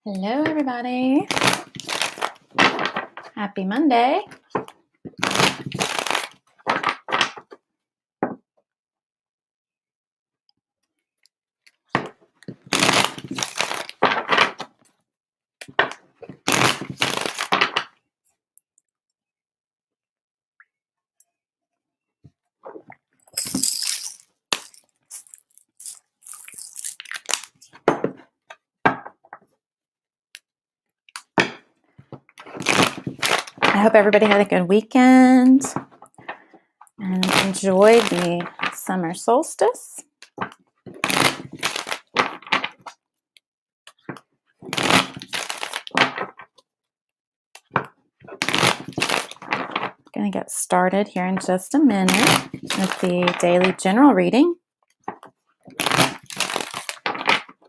Hello, everybody. Happy Monday. I hope everybody had a good weekend and enjoyed the summer solstice. Going to get started here in just a minute with the daily general reading,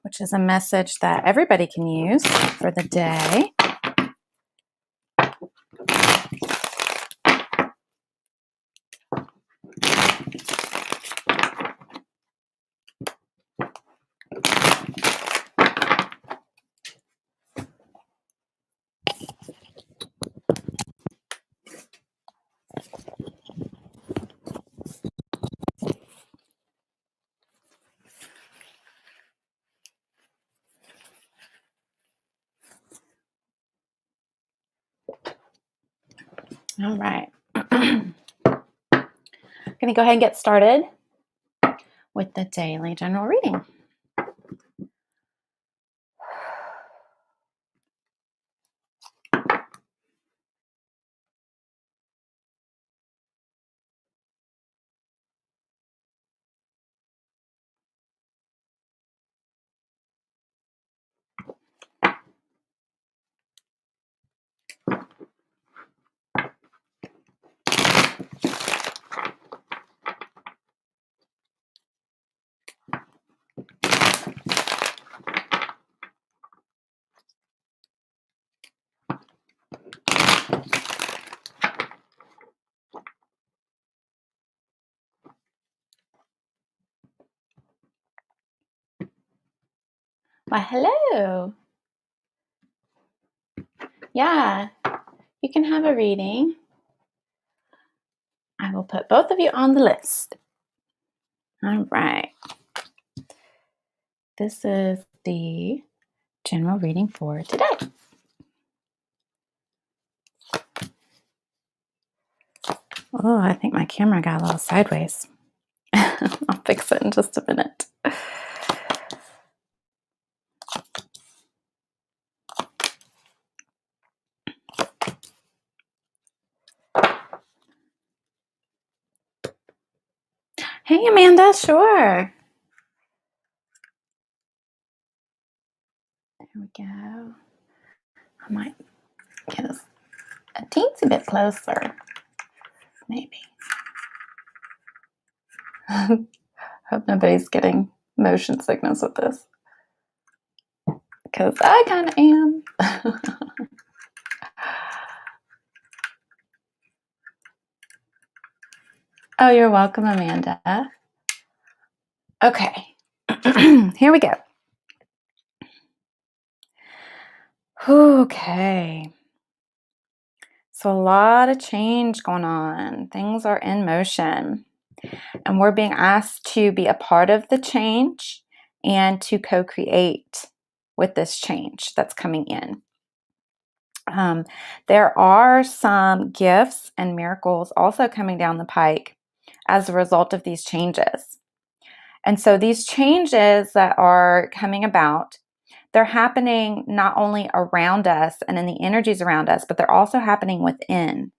which is a message that everybody can use for the day. All right. I'm going to go ahead and get started with the daily general reading. Why, hello. Yeah, you can have a reading. I will put both of you on the list. All right. This is the general reading for today. Oh, I think my camera got a little sideways. I'll fix it in just a minute. Hey, Amanda, sure. There we go. I might get us a teensy bit closer, maybe. Hope nobody's getting motion sickness with this, because I kind of am. Oh, you're welcome, Amanda. Okay, here we go. Okay. So a lot of change going on. Things are in motion. And we're being asked to be a part of the change and to co-create with this change that's coming in. There are some gifts and miracles also coming down the pike as a result of these changes. And so these changes that are coming about, they're happening not only around us and in the energies around us, but they're also happening within.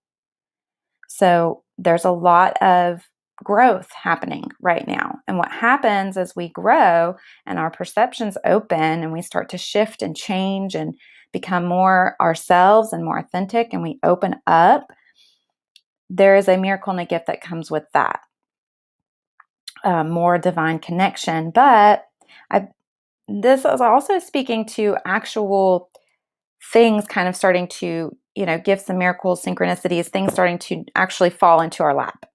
So there's a lot of growth happening right now. And what happens as we grow and our perceptions open and we start to shift and change and become more ourselves and more authentic and we open up, there is a miracle and a gift that comes with that. More divine connection. But this is also speaking to actual things kind of starting to, gifts and miracles, synchronicities, things starting to actually fall into our lap.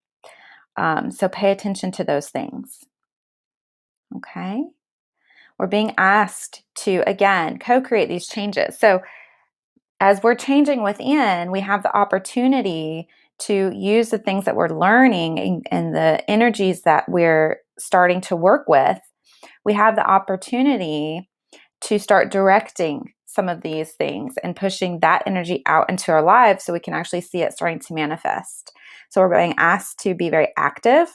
So pay attention to those things. Okay. We're being asked to, again, co-create these changes. So as we're changing within, we have the opportunity to use the things that we're learning and the energies that we're starting to work with. We have the opportunity to start directing some of these things and pushing that energy out into our lives so we can actually see it starting to manifest. So we're being asked to be very active,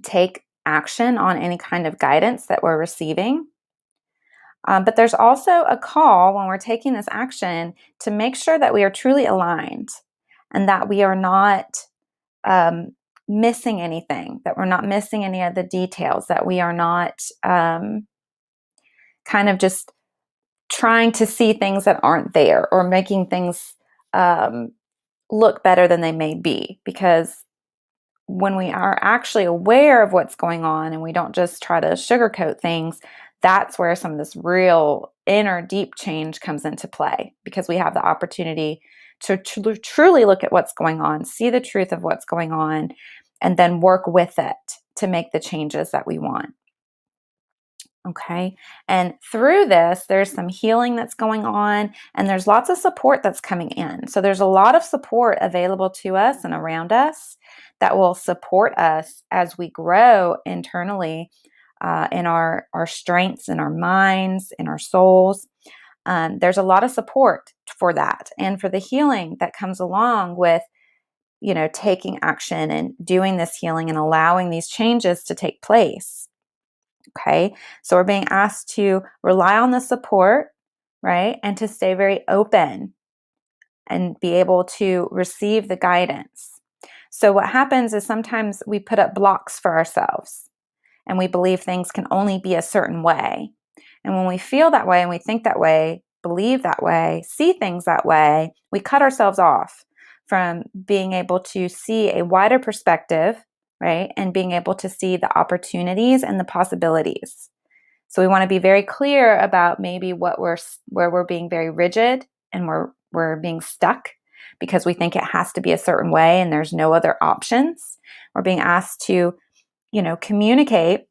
take action on any kind of guidance that we're receiving. But there's also a call when we're taking this action to make sure that we are truly aligned and that we are not missing anything, that we're not missing any of the details, that we are not kind of just trying to see things that aren't there or making things look better than they may be. Because when we are actually aware of what's going on and we don't just try to sugarcoat things, that's where some of this real inner deep change comes into play, because we have the opportunity to truly look at what's going on, see the truth of what's going on, and then work with it to make the changes that we want. Okay. And through this, there's some healing that's going on, and there's lots of support that's coming in. So there's a lot of support available to us and around us that will support us as we grow internally in our strengths, in our minds, in our souls. There's a lot of support for that and for the healing that comes along with, taking action and doing this healing and allowing these changes to take place. Okay, so we're being asked to rely on the support, right? And to stay very open and be able to receive the guidance. So, what happens is sometimes we put up blocks for ourselves and we believe things can only be a certain way. And when we feel that way and we think that way, believe that way, see things that way, we cut ourselves off from being able to see a wider perspective, right? And being able to see the opportunities and the possibilities. So we want to be very clear about maybe where we're being very rigid and we're being stuck because we think it has to be a certain way and there's no other options. We're being asked to, communicate,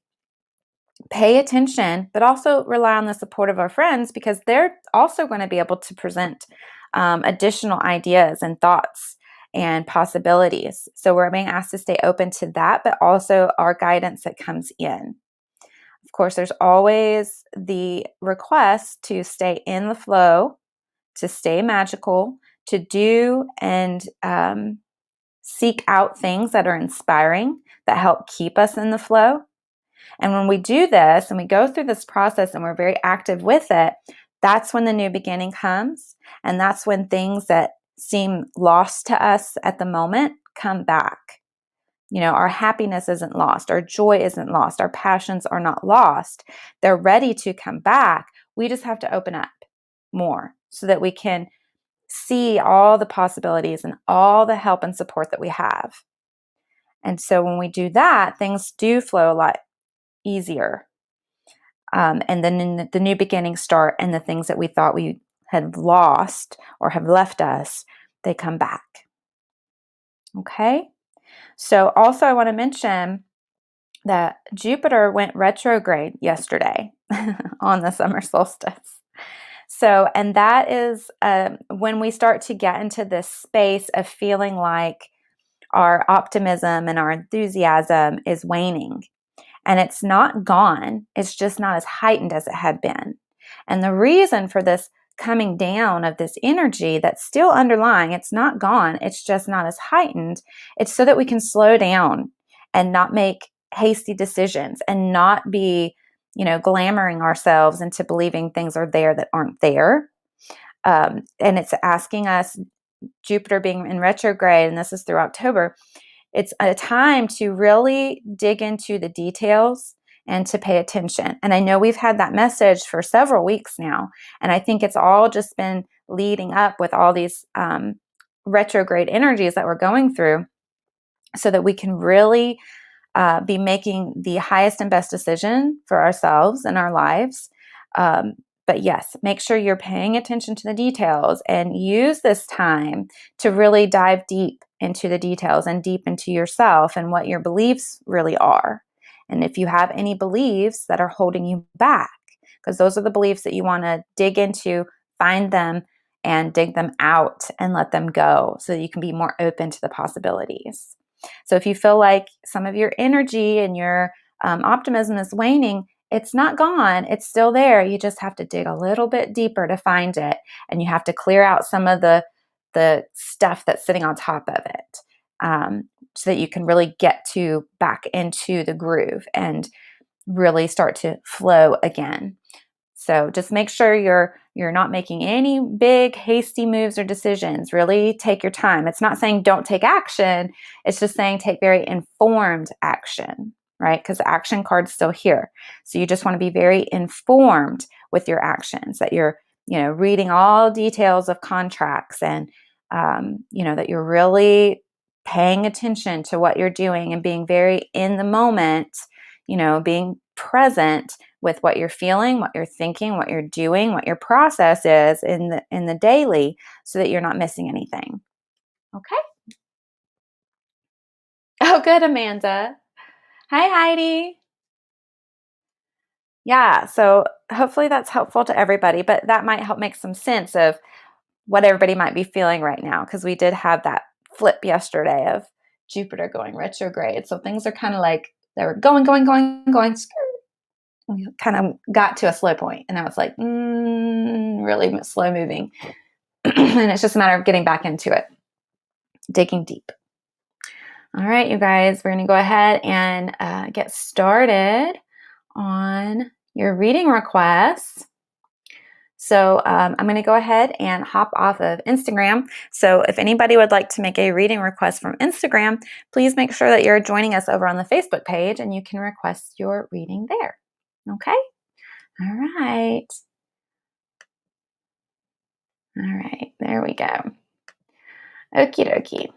pay attention, but also rely on the support of our friends, because they're also going to be able to present additional ideas and thoughts and possibilities. So we're being asked to stay open to that, but also our guidance that comes in. Of course, there's always the request to stay in the flow, to stay magical, to do and seek out things that are inspiring, that help keep us in the flow. And when we do this and we go through this process and we're very active with it, that's when the new beginning comes. And that's when things that seem lost to us at the moment come back. Our happiness isn't lost. Our joy isn't lost. Our passions are not lost. They're ready to come back. We just have to open up more so that we can see all the possibilities and all the help and support that we have. And so when we do that, things do flow a lot easier. And then the new beginnings start, and the things that we thought we had lost or have left us, they come back. Okay? So also I want to mention that Jupiter went retrograde yesterday on the summer solstice. So, and that is when we start to get into this space of feeling like our optimism and our enthusiasm is waning. And it's not gone, it's just not as heightened as it had been. And the reason for this coming down of this energy that's still underlying, it's not gone, it's just not as heightened. It's so that we can slow down and not make hasty decisions and not be, glamoring ourselves into believing things are there that aren't there. And it's asking us, Jupiter being in retrograde, and this is through October, it's a time to really dig into the details and to pay attention. And I know we've had that message for several weeks now. And I think it's all just been leading up with all these retrograde energies that we're going through, so that we can really be making the highest and best decision for ourselves and our lives. But yes, make sure you're paying attention to the details and use this time to really dive deep into the details and deep into yourself and what your beliefs really are. And if you have any beliefs that are holding you back, because those are the beliefs that you want to dig into, find them and dig them out and let them go so that you can be more open to the possibilities. So if you feel like some of your energy and your optimism is waning, it's not gone. It's still there. You just have to dig a little bit deeper to find it. And you have to clear out some of the stuff that's sitting on top of it, so that you can really get back into the groove and really start to flow again. So just make sure you're not making any big hasty moves or decisions. Really take your time. It's not saying don't take action. It's just saying take very informed action, right? Because the action card's still here. So you just want to be very informed with your actions, that you're, reading all details of contracts and, that you're really paying attention to what you're doing and being very in the moment, being present with what you're feeling, what you're thinking, what you're doing, what your process is in the daily, so that you're not missing anything. Okay. Oh, good, Amanda. Hi, Heidi. Yeah, so hopefully that's helpful to everybody, but that might help make some sense of what everybody might be feeling right now, because we did have that flip yesterday of Jupiter going retrograde. So things are kind of like they were going, we kind of got to a slow point, and now it's like really slow moving. And it's just a matter of getting back into it, digging deep. All right, you guys, we're going to go ahead and get started on your reading requests. So I'm going to go ahead and hop off of Instagram. So if anybody would like to make a reading request from Instagram, please make sure that you're joining us over on the Facebook page, and you can request your reading there. Okay? All right. All right, there we go. Okie dokie.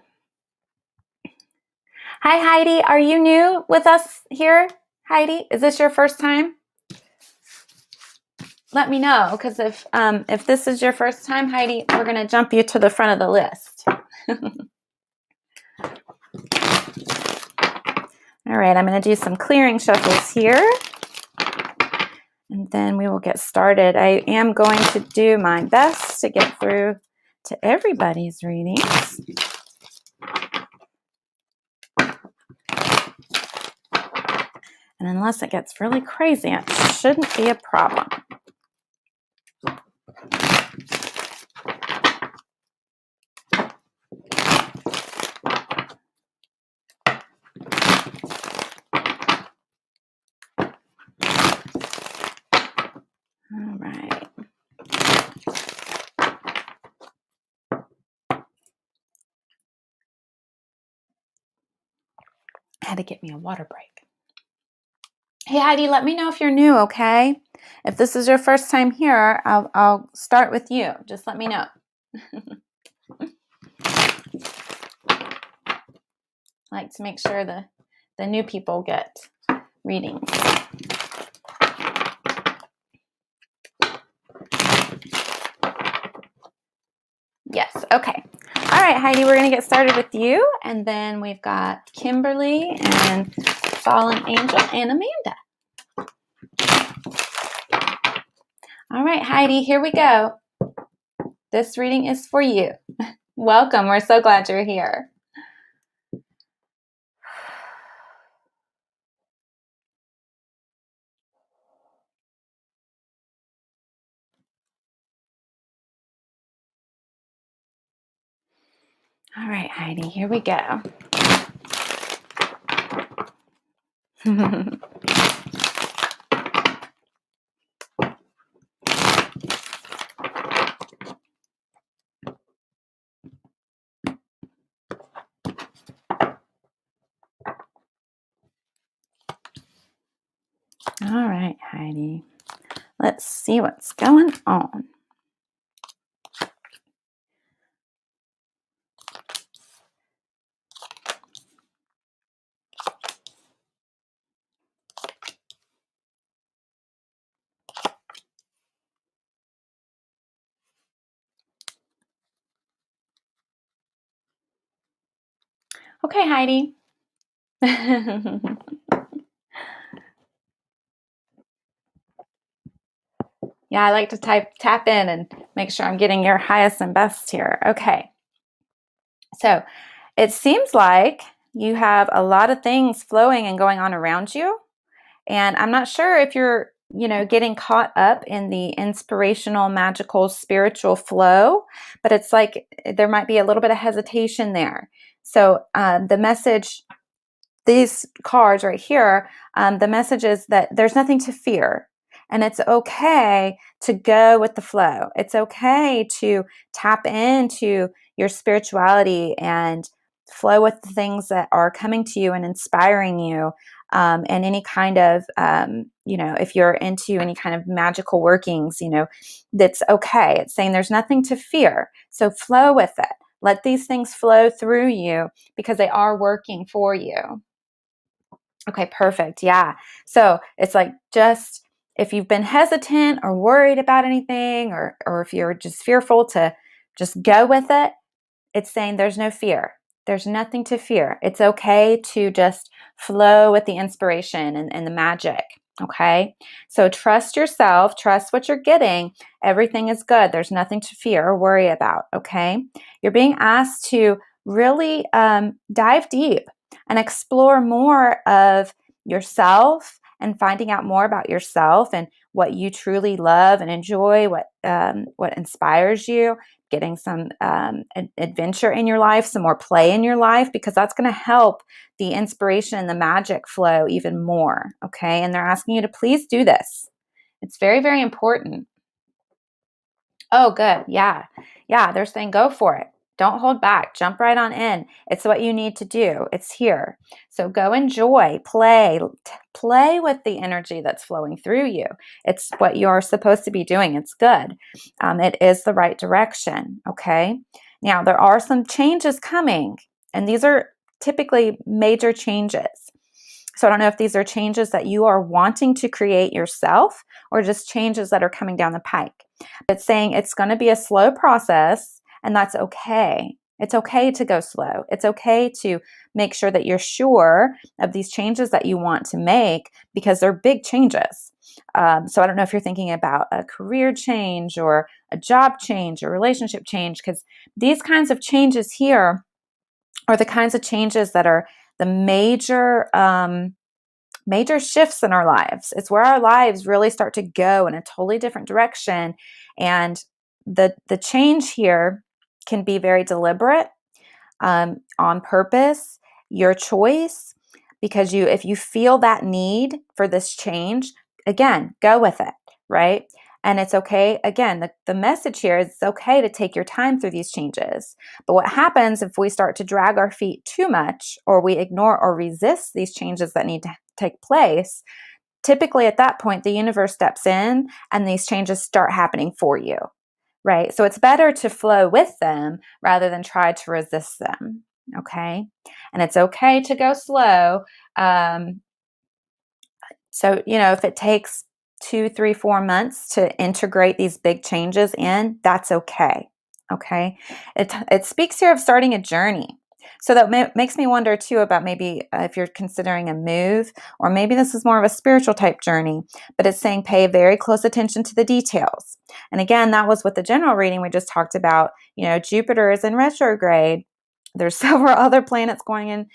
Hi, Heidi. Are you new with us here, Heidi? Is this your first time? Let me know, because if this is your first time, Heidi, we're going to jump you to the front of the list. All right, I'm going to do some clearing shuffles here, and then we will get started. I am going to do my best to get through to everybody's readings. And unless it gets really crazy, it shouldn't be a problem. All right. I had to get me a water break. Hey, Heidi, let me know if you're new, okay? If this is your first time here, I'll start with you. Just let me know. I like to make sure the new people get readings. Yes, okay. All right, Heidi, we're going to get started with you. And then we've got Kimberly and Fallen Angel and Amanda. All right, Heidi, here we go. This reading is for you. Welcome. We're so glad you're here. All right, Heidi, here we go. All right, Heidi. Let's see what's going on. Okay, Heidi. Yeah, I like to tap in and make sure I'm getting your highest and best here. Okay. So it seems like you have a lot of things flowing and going on around you. And I'm not sure if you're, getting caught up in the inspirational, magical, spiritual flow, but it's like there might be a little bit of hesitation there. So the message, these cards right here, the message is that there's nothing to fear. And it's okay to go with the flow. It's okay to tap into your spirituality and flow with the things that are coming to you and inspiring you. And any kind of, if you're into any kind of magical workings, that's okay. It's saying there's nothing to fear. So flow with it. Let these things flow through you because they are working for you. Okay, perfect. Yeah. So it's like just if you've been hesitant or worried about anything, or if you're just fearful to just go with it, it's saying there's no fear. There's nothing to fear. It's okay to just flow with the inspiration and the magic. Okay. So trust yourself, trust what you're getting. Everything is good. There's nothing to fear or worry about. Okay. You're being asked to really dive deep and explore more of yourself and finding out more about yourself and what you truly love and enjoy, what inspires you, getting some adventure in your life, some more play in your life, because that's going to help the inspiration and the magic flow even more. Okay. And they're asking you to please do this. It's very, very important. Oh, good. Yeah. Yeah. They're saying go for it. Don't hold back. Jump right on in. It's what you need to do. It's here. So go enjoy, play with the energy that's flowing through you. It's what you're supposed to be doing. It's good. It is the right direction. Okay. Now, there are some changes coming, and these are typically major changes. So I don't know if these are changes that you are wanting to create yourself or just changes that are coming down the pike. It's saying it's going to be a slow process, and that's okay. It's okay to go slow. It's okay to make sure that you're sure of these changes that you want to make because they're big changes. So I don't know if you're thinking about a career change or a job change or relationship change, because these kinds of changes here are the kinds of changes that are the major shifts in our lives. It's where our lives really start to go in a totally different direction. And the change here can be very deliberate, on purpose, your choice, because if you feel that need for this change, again, go with it, right? And it's okay. Again, the message here is it's okay to take your time through these changes. But what happens if we start to drag our feet too much, or we ignore or resist these changes that need to take place? Typically, at that point, the universe steps in and these changes start happening for you, right? So it's better to flow with them rather than try to resist them. Okay. And it's okay to go slow. Um, so, if it takes 2, 3, 4 months to integrate these big changes in, that's okay. Okay. It speaks here of starting a journey. So that makes me wonder too about maybe if you're considering a move, or maybe this is more of a spiritual type journey, but it's saying pay very close attention to the details. And again, that was with the general reading we just talked about. Jupiter is in retrograde. There's several other planets going in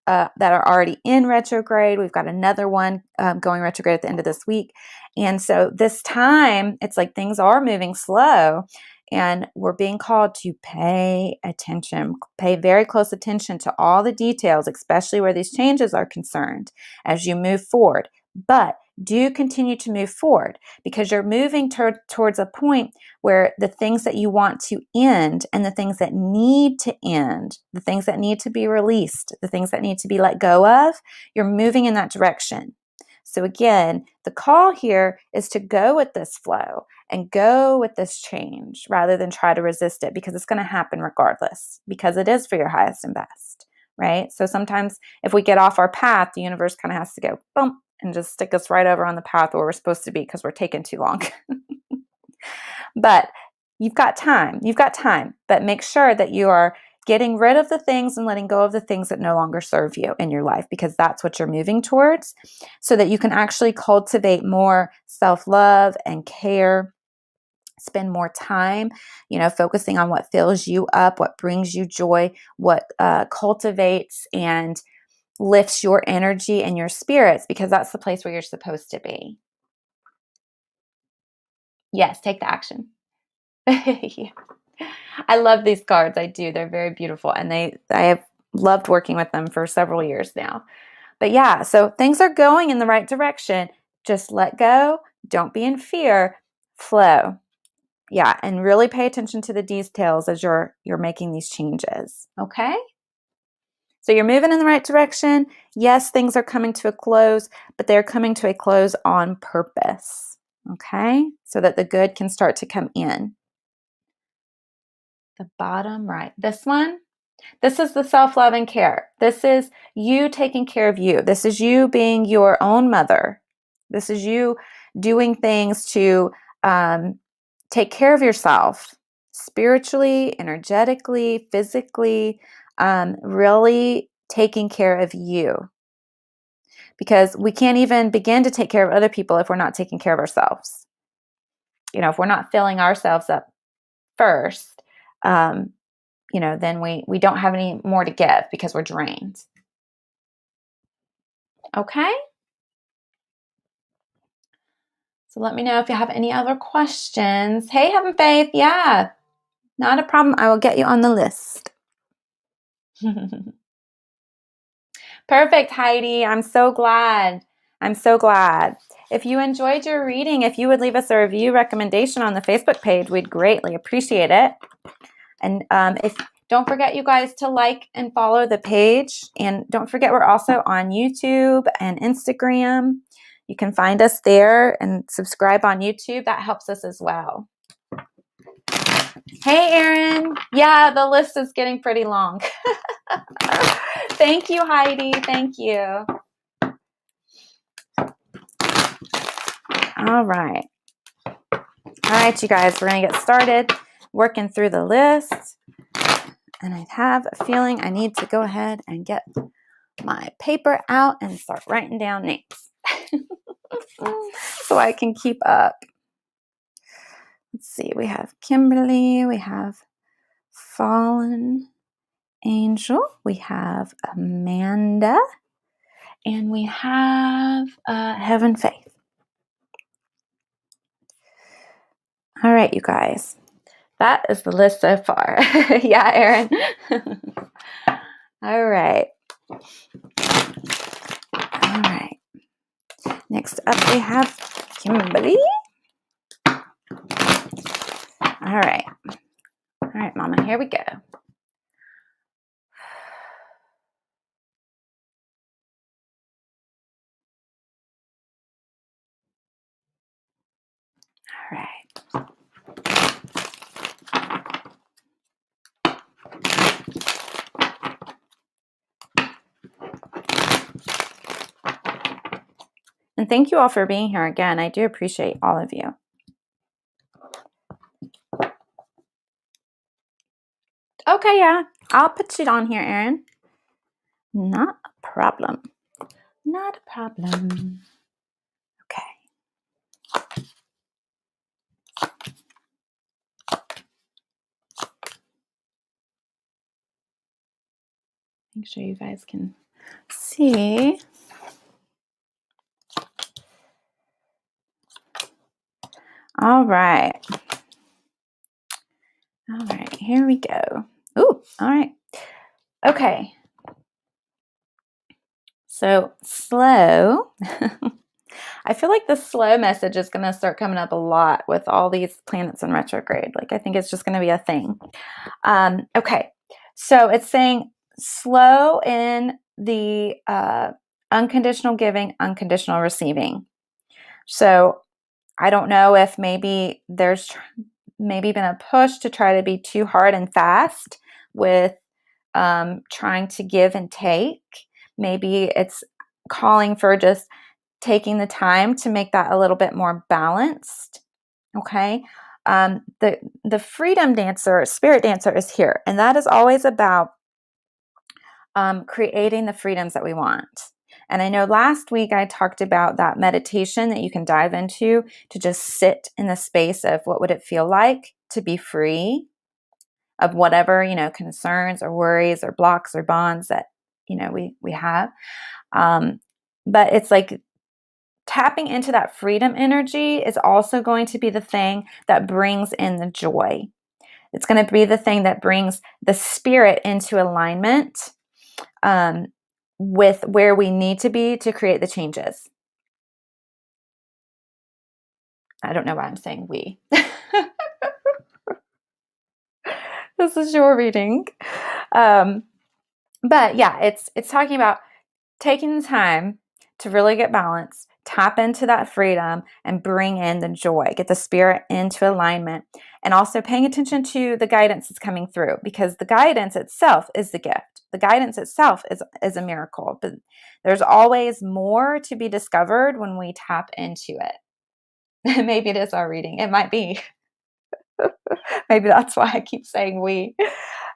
that are already in retrograde. We've got another one going retrograde at the end of this week. And so this time, it's like things are moving slow, and we're being called to pay attention, pay very close attention to all the details, especially where these changes are concerned as you move forward. But do continue to move forward, because you're moving towards a point where the things that you want to end and the things that need to end, the things that need to be released, the things that need to be let go of, you're moving in that direction. So again, the call here is to go with this flow and go with this change rather than try to resist it, because it's going to happen regardless, because it is for your highest and best, right? So sometimes if we get off our path, the universe kind of has to go bump and just stick us right over on the path where we're supposed to be because we're taking too long. But you've got time, but make sure that you are getting rid of the things and letting go of the things that no longer serve you in your life, because that's what you're moving towards, so that you can actually cultivate more self-love and care, spend more time, focusing on what fills you up, what brings you joy, what cultivates and lifts your energy and your spirits, because that's the place where you're supposed to be. Yes, take the action. Yeah. I love these cards. I do. They're very beautiful. And I have loved working with them for several years now. But yeah, so things are going in the right direction. Just let go. Don't be in fear. Flow. Yeah, and really pay attention to the details as you're making these changes. Okay? So you're moving in the right direction. Yes, things are coming to a close, but they're coming to a close on purpose. Okay? So that the good can start to come in. The bottom right. This one, this is the self-love and care. This is you taking care of you. This is you being your own mother. This is you doing things to take care of yourself spiritually, energetically, physically, really taking care of you. Because we can't even begin to take care of other people if we're not taking care of ourselves. If we're not filling ourselves up first, then we don't have any more to give because we're drained. Okay? So let me know if you have any other questions. Hey, Heaven Faith. Yeah, not a problem. I will get you on the list. Perfect, Heidi. I'm so glad. If you enjoyed your reading, if you would leave us a review recommendation on the Facebook page, we'd greatly appreciate it. And don't forget, you guys, to like and follow the page. And don't forget, we're also on YouTube and Instagram. You can find us there and subscribe on YouTube. That helps us as well. Hey, Erin. Yeah, the list is getting pretty long. Thank you, Heidi. Thank you. All right. All right, you guys, we're going to get started working through the list. And I have a feeling I need to go ahead and get my paper out and start writing down names so I can keep up. Let's see. We have Kimberly. We have Fallen Angel. We have Amanda. And we have Heaven Faith. All right, you guys. That is the list so far. Yeah, Erin. All right. All right. Next up, we have Kimberly. All right. All right, Mama, here we go. All right. And thank you all for being here again. I do appreciate all of you. Okay, yeah. I'll put it on here, Erin. Not a problem. Not a problem. Okay. Make sure you guys can see. All right. All right, here we go. Ooh, all right. Okay. So slow. I feel like the slow message is going to start coming up a lot with all these planets in retrograde. Like, I think it's just going to be a thing. Okay. So it's saying slow in the unconditional giving, unconditional receiving. So I don't know if maybe there's maybe been a push to try to be too hard and fast with trying to give and take. Maybe it's calling for just taking the time to make that a little bit more balanced. Okay. The freedom dancer, spirit dancer is here. And that is always about creating the freedoms that we want. And I know last week I talked about that meditation that you can dive into to just sit in the space of what would it feel like to be free of whatever, concerns or worries or blocks or bonds that, we have. But it's like tapping into that freedom energy is also going to be the thing that brings in the joy. It's going to be the thing that brings the spirit into alignment with where we need to be to create the changes. I don't know why I'm saying we. This is your reading. But yeah, it's talking about taking the time to really get balanced, tap into that freedom, and bring in the joy, get the spirit into alignment, and also paying attention to the guidance that's coming through, because the guidance itself is the gift. The guidance itself is a miracle, but there's always more to be discovered when we tap into it. Maybe it is our reading. It might be. Maybe that's why I keep saying we.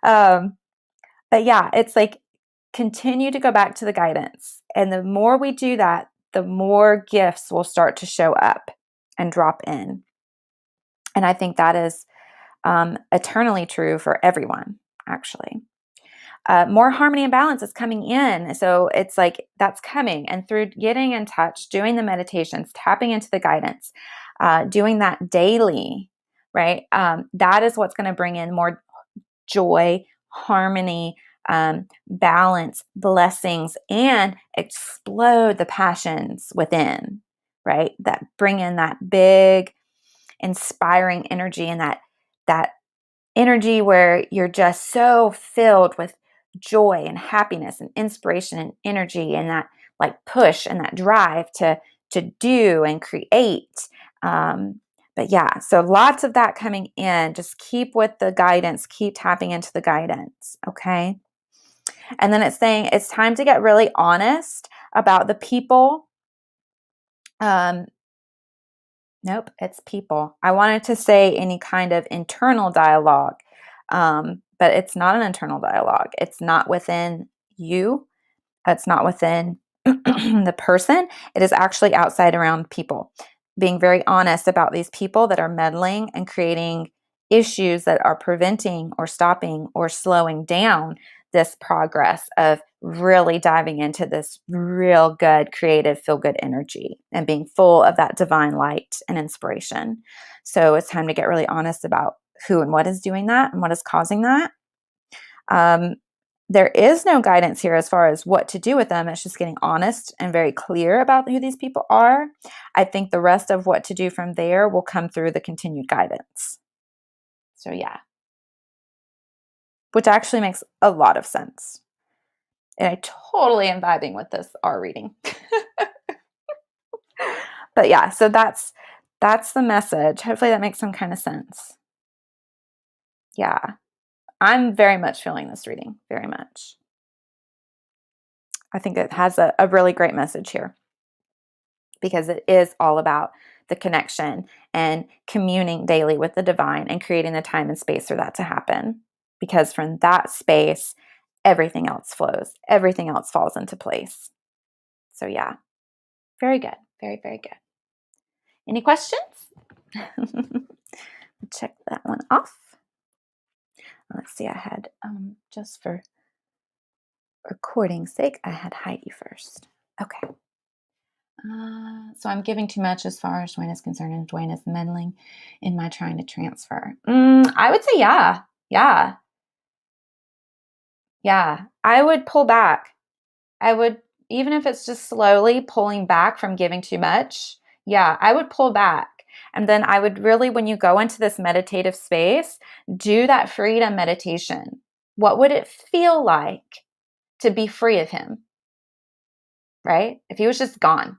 But yeah, it's like continue to go back to the guidance. And the more we do that, the more gifts will start to show up and drop in. And I think that is eternally true for everyone, actually. More harmony and balance is coming in. So it's like that's coming. And through getting in touch, doing the meditations, tapping into the guidance, doing that daily, right? That is what's going to bring in more joy, harmony, balance, blessings, and explode the passions within, right? That bring in that big, inspiring energy, and that energy where you're just so filled with joy and happiness and inspiration and energy, and that like push and that drive to do and create. But yeah, so lots of that coming in. Just keep with the guidance, keep tapping into the guidance, okay? And then it's saying it's time to get really honest about the people. Nope, it's people. I wanted to say any kind of internal dialogue, but it's not an internal dialogue. It's not within you. It's not within the person. It is actually outside around people. Being very honest about these people that are meddling and creating issues that are preventing or stopping or slowing down this progress of really diving into this real good, creative, feel good energy and being full of that divine light and inspiration. So it's time to get really honest about who and what is doing that and what is causing that. There is no guidance here as far as what to do with them. It's just getting honest and very clear about who these people are. I think the rest of what to do from there will come through the continued guidance. So yeah, which actually makes a lot of sense. And I totally am vibing with this R reading. But yeah, so that's the message. Hopefully that makes some kind of sense. Yeah, I'm very much feeling this reading, very much. I think it has a really great message here, because it is all about the connection and communing daily with the divine and creating the time and space for that to happen. Because from that space, everything else flows. Everything else falls into place. So yeah, very good. Very, very good. Any questions? Check that one off. Let's see, I had, just for recording's sake, I had Heidi first. Okay. So I'm giving too much as far as Dwayne is concerned, and Dwayne is meddling in my trying to transfer. I would say yeah. Yeah. Yeah. I would pull back. I would, even if it's just slowly pulling back from giving too much. Yeah, I would pull back. And then I would really, when you go into this meditative space, do that freedom meditation. What would it feel like to be free of him? Right? If he was just gone.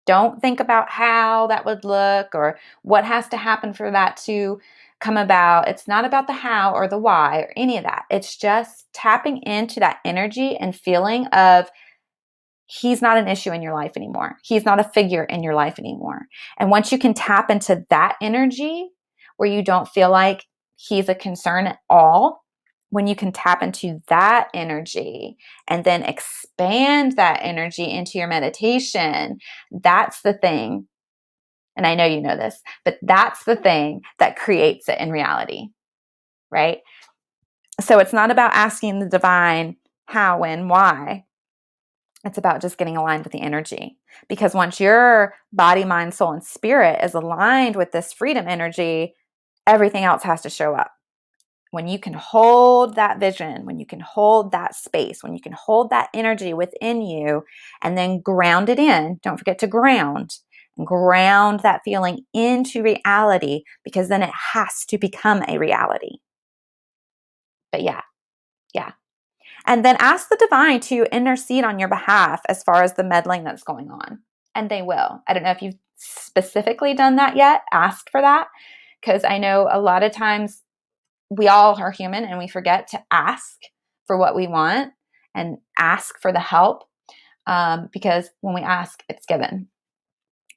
Don't think about how that would look or what has to happen for that to come about. It's not about the how or the why or any of that. It's just tapping into that energy and feeling of he's not an issue in your life anymore. He's not a figure in your life anymore. And once you can tap into that energy, where you don't feel like he's a concern at all, when you can tap into that energy and then expand that energy into your meditation, that's the thing. And I know you know this, but that's the thing that creates it in reality, right? So it's not about asking the divine how, when, why. It's about just getting aligned with the energy. Because once your body, mind, soul, and spirit is aligned with this freedom energy, everything else has to show up. When you can hold that vision, when you can hold that space, when you can hold that energy within you and then ground it in, don't forget to ground that feeling into reality, because then it has to become a reality. But yeah. And then ask the divine to intercede on your behalf as far as the meddling that's going on. And they will. I don't know if you've specifically done that yet, asked for that, because I know a lot of times we all are human and we forget to ask for what we want and ask for the help, because when we ask, it's given.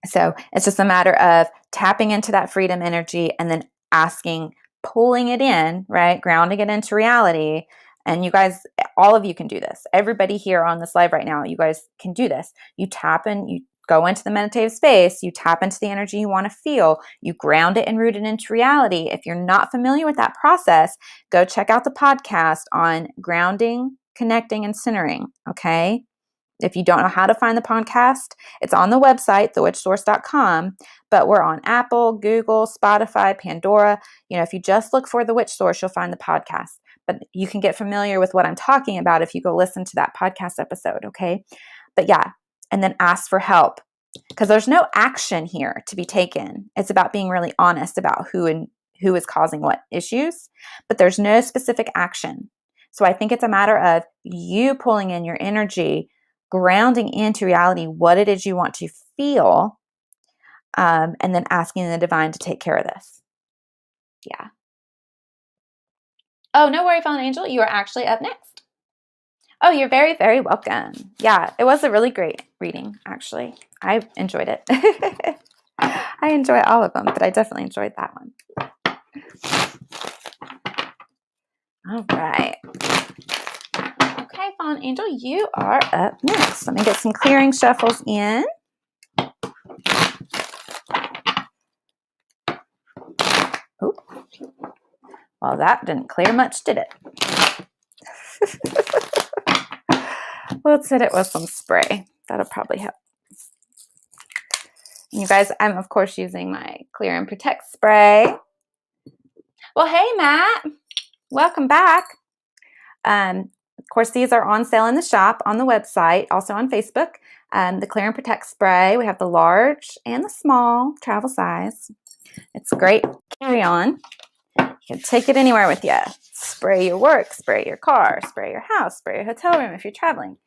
So it's just a matter of tapping into that freedom energy and then asking, pulling it in, right? Grounding it into reality. And you guys, all of you can do this. Everybody here on this live right now, you guys can do this. You tap in, you go into the meditative space, you tap into the energy you want to feel, you ground it and root it into reality. If you're not familiar with that process, go check out the podcast on grounding, connecting, and centering, okay? If you don't know how to find the podcast, it's on the website, thewitchsource.com, but we're on Apple, Google, Spotify, Pandora. If you just look for The Witch Source, you'll find the podcast. But you can get familiar with what I'm talking about if you go listen to that podcast episode, okay? But yeah, and then ask for help, because there's no action here to be taken. It's about being really honest about who is causing what issues, but there's no specific action. So I think it's a matter of you pulling in your energy, grounding into reality what it is you want to feel, and then asking the divine to take care of this. Yeah. Oh, no worry, Fallen Angel. You are actually up next. Oh, you're very, very welcome. Yeah, it was a really great reading, actually. I enjoyed it. I enjoy all of them, but I definitely enjoyed that one. All right. Okay, Fallen Angel, you are up next. Let me get some clearing shuffles in. Ooh. Well, that didn't clear much, did it? Let's hit it with some spray. That'll probably help. You guys, I'm of course using my Clear and Protect spray. Well, hey, Matt. Welcome back. Of course, these are on sale in the shop, on the website, also on Facebook. The Clear and Protect spray. We have the large and the small travel size. It's great carry-on. You can take it anywhere with you. Spray your work, spray your car, spray your house, spray your hotel room if you're traveling.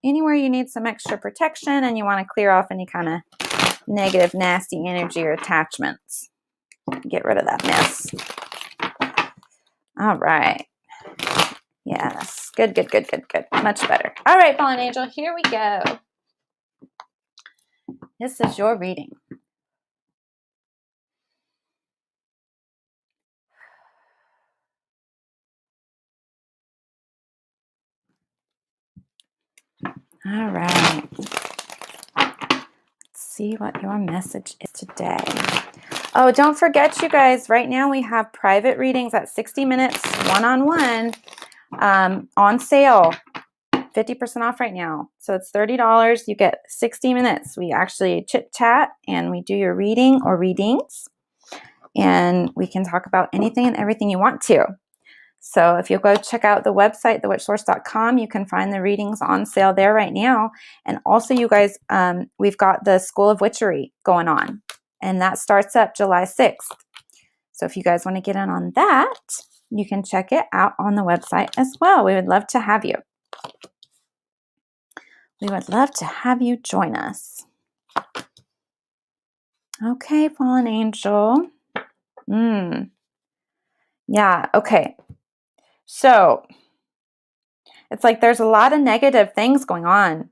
Anywhere you need some extra protection and you want to clear off any kind of negative, nasty energy or attachments. Get rid of that mess. All right. Yes. Good. Much better. All right, Fallen Angel, here we go. This is your reading. All right. Let's see what your message is today. Oh, don't forget, you guys, right now we have private readings at 60 minutes, one-on-one, on sale. 50% off right now. So it's $30. You get 60 minutes. We actually chit chat and we do your reading or readings. And we can talk about anything and everything you want to. So if you go check out the website, thewitchsource.com, you can find the readings on sale there right now. And also, you guys, we've got the School of Witchery going on. And that starts up July 6th. So if you guys want to get in on that, you can check it out on the website as well. We would love to have you. We would love to have you join us. Okay, Fallen Angel. Yeah, okay. So it's like there's a lot of negative things going on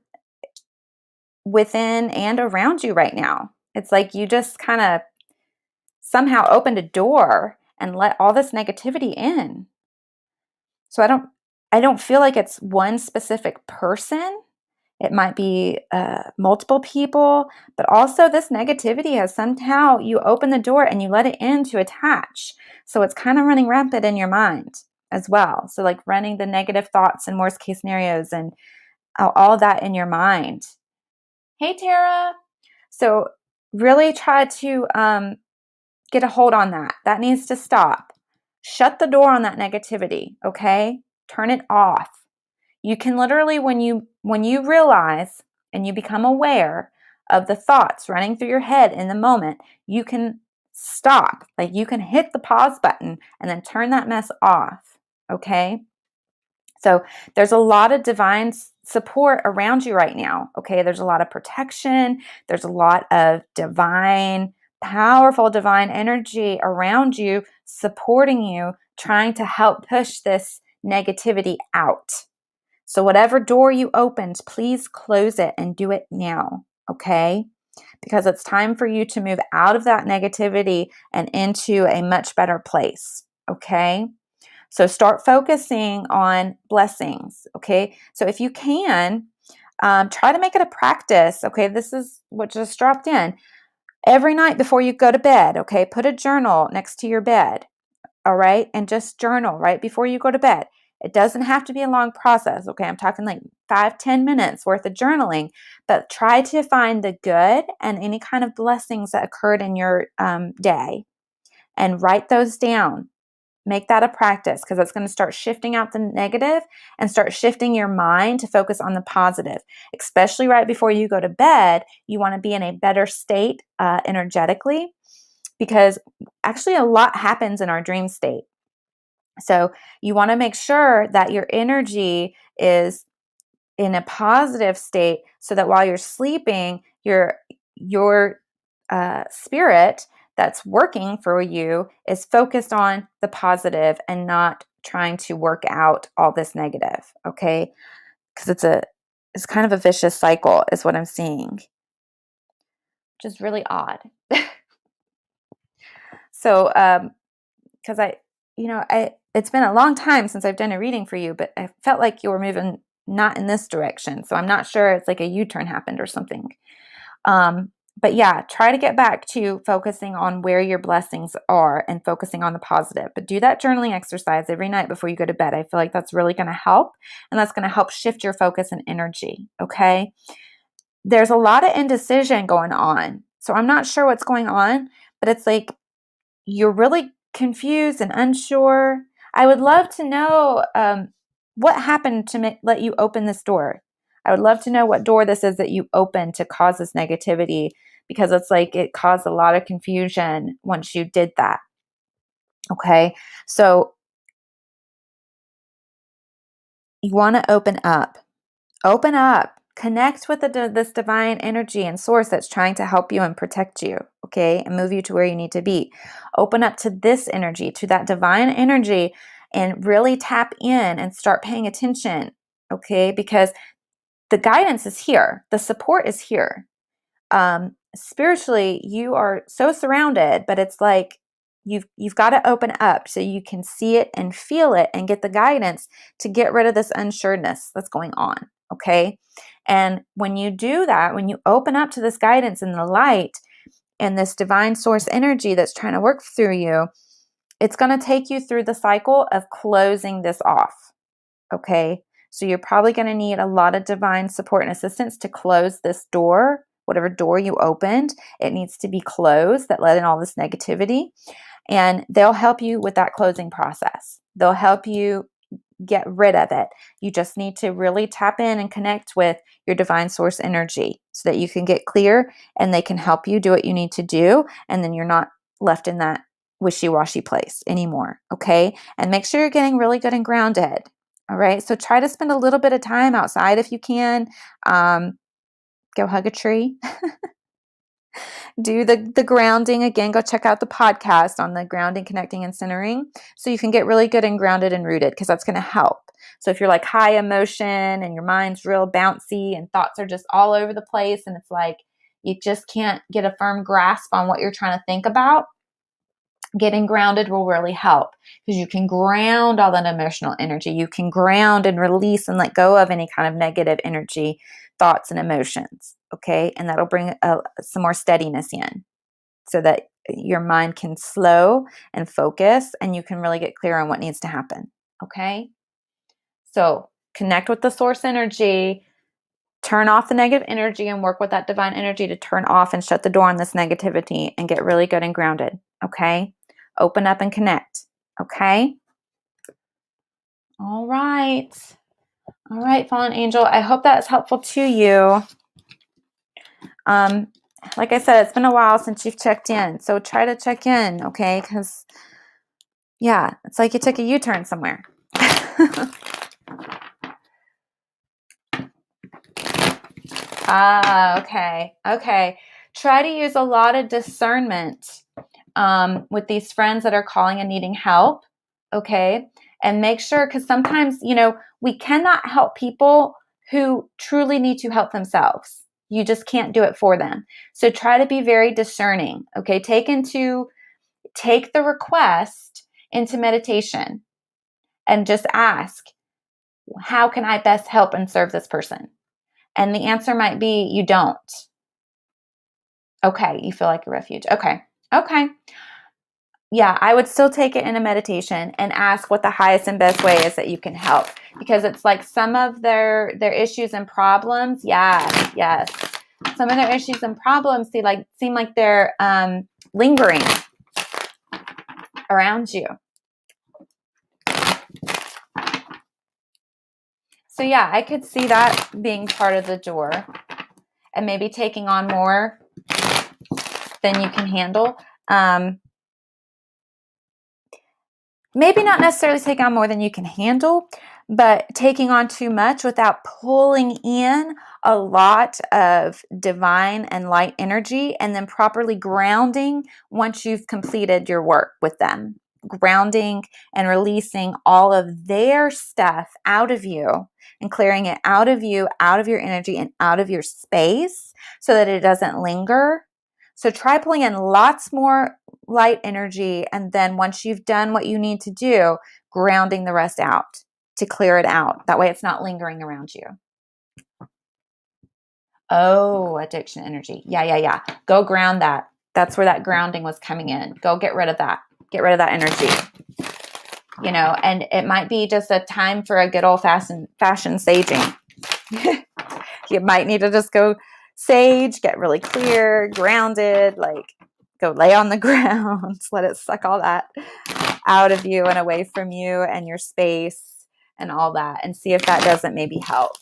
within and around you right now. It's like you just kind of somehow opened a door and let all this negativity in. So I don't feel like it's one specific person. It might be multiple people, but also this negativity has somehow, you open the door and you let it in to attach. So it's kind of running rampant in your mind as well. So like running the negative thoughts and worst case scenarios and all that in your mind. Hey, Tara. So really try to get a hold on that. That needs to stop. Shut the door on that negativity, okay? Turn it off. You can literally, when you realize and you become aware of the thoughts running through your head in the moment, you can stop. Like you can hit the pause button and then turn that mess off, okay? So there's a lot of divine support around you right now, okay? There's a lot of protection. There's a lot of divine, powerful divine energy around you, supporting you, trying to help push this negativity out. So whatever door you opened, please close it and do it now, okay? Because it's time for you to move out of that negativity and into a much better place, okay? So start focusing on blessings, okay? So if you can, try to make it a practice, okay? This is what just dropped in. Every night before you go to bed, okay? Put a journal next to your bed, all right? And just journal right before you go to bed. It doesn't have to be a long process, okay? I'm talking like 5-10 minutes worth of journaling, but try to find the good and any kind of blessings that occurred in your day and write those down. Make that a practice because it's going to start shifting out the negative and start shifting your mind to focus on the positive. Especially right before you go to bed, you want to be in a better state energetically because actually a lot happens in our dream state. So you want to make sure that your energy is in a positive state so that while you're sleeping, your spirit that's working for you is focused on the positive and not trying to work out all this negative, okay? Because it's kind of a vicious cycle is what I'm seeing, which is really odd. So because it's been a long time since I've done a reading for you, but I felt like you were moving not in this direction. So I'm not sure, it's like a U-turn happened or something. But yeah, try to get back to focusing on where your blessings are and focusing on the positive. But do that journaling exercise every night before you go to bed. I feel like that's really going to help, and that's going to help shift your focus and energy, okay? There's a lot of indecision going on. So I'm not sure what's going on, but it's like you're really confused and unsure. I would love to know what happened to let you open this door. I would love to know what door this is that you opened to cause this negativity, because it's like it caused a lot of confusion once you did that. Okay, so you want to open up. Open up. Connect with this divine energy and source that's trying to help you and protect you, okay, and move you to where you need to be. Open up to this energy, to that divine energy, and really tap in and start paying attention, okay, because the guidance is here. The support is here. Spiritually, you are so surrounded, but it's like you've got to open up so you can see it and feel it and get the guidance to get rid of this unsureness that's going on, okay? And when you do that, when you open up to this guidance and the light and this divine source energy that's trying to work through you, it's going to take you through the cycle of closing this off, okay? So you're probably going to need a lot of divine support and assistance to close this door. Whatever door you opened, it needs to be closed that let in all this negativity. And they'll help you with that closing process. They'll help you get rid of it. You just need to really tap in and connect with your divine source energy so that you can get clear and they can help you do what you need to do. And then you're not left in that wishy-washy place anymore. Okay. And make sure you're getting really good and grounded. All right. So try to spend a little bit of time outside if you can. Go hug a tree. Do the grounding again. Go check out the podcast on the grounding, connecting, and centering so you can get really good and grounded and rooted, because that's going to help. So if you're like high emotion and your mind's real bouncy and thoughts are just all over the place and it's like you just can't get a firm grasp on what you're trying to think about, Getting grounded will really help because you can ground all that emotional energy. You can ground and release and let go of any kind of negative energy, thoughts, and emotions. Okay. And that'll bring some more steadiness in so that your mind can slow and focus and you can really get clear on what needs to happen. Okay. So connect with the source energy, turn off the negative energy and work with that divine energy to turn off and shut the door on this negativity and get really good and grounded. Okay. Open up and connect. Okay. All right. All right, fallen angel. I hope that is helpful to you. Like I said, it's been a while since you've checked in. So try to check in, okay? Because, yeah, it's like you took a U-turn somewhere. Okay. Okay. Try to use a lot of discernment with these friends that are calling and needing help. Okay. And make sure, because sometimes, we cannot help people who truly need to help themselves. You just can't do it for them. So try to be very discerning. Okay. Take the request into meditation and just ask, how can I best help and serve this person? And the answer might be, you don't. Okay. You feel like a refuge. Okay. Okay. Yeah, I would still take it in a meditation and ask what the highest and best way is that you can help, because it's like some of their issues and problems. Yes. Some of their issues and problems seem like they're lingering around you. So yeah, I could see that being part of the door and maybe taking on more than you can handle. Maybe not necessarily take on more than you can handle, but taking on too much without pulling in a lot of divine and light energy, and then properly grounding once you've completed your work with them. Grounding and releasing all of their stuff out of you and clearing it out of you, out of your energy, and out of your space so that it doesn't linger. So try pulling in lots more light energy, and then once you've done what you need to do, grounding the rest out to clear it out. That way it's not lingering around you. Oh, addiction energy. Yeah. Go ground that. That's where that grounding was coming in. Go get rid of that. Get rid of that energy. And it might be just a time for a good old-fashioned saging. You might need to just go sage, get really clear, grounded, go lay on the ground, let it suck all that out of you and away from you and your space and all that, and see if that doesn't maybe help.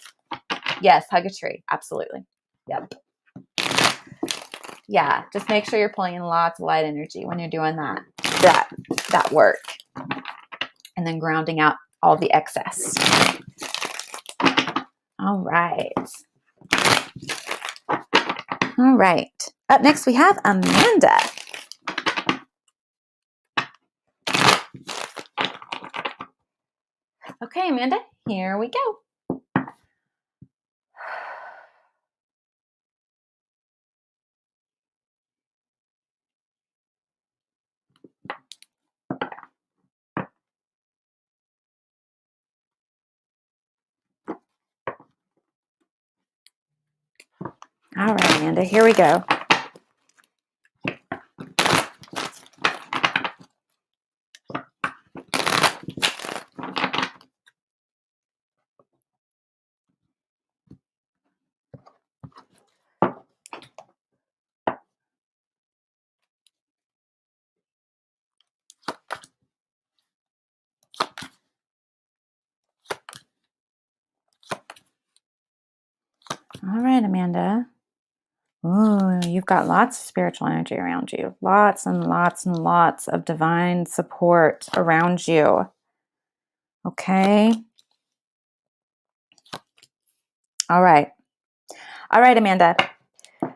Yes, hug a tree. Absolutely. Yep. Yeah, just make sure you're pulling in lots of light energy when you're doing that work, and then grounding out all the excess. All right. All right. Up next, we have Amanda. Okay, Amanda, here we go. All right, Amanda, here we go. All right, Amanda. Ooh, you've got lots of spiritual energy around you. Lots and lots and lots of divine support around you. Okay. All right. All right, Amanda.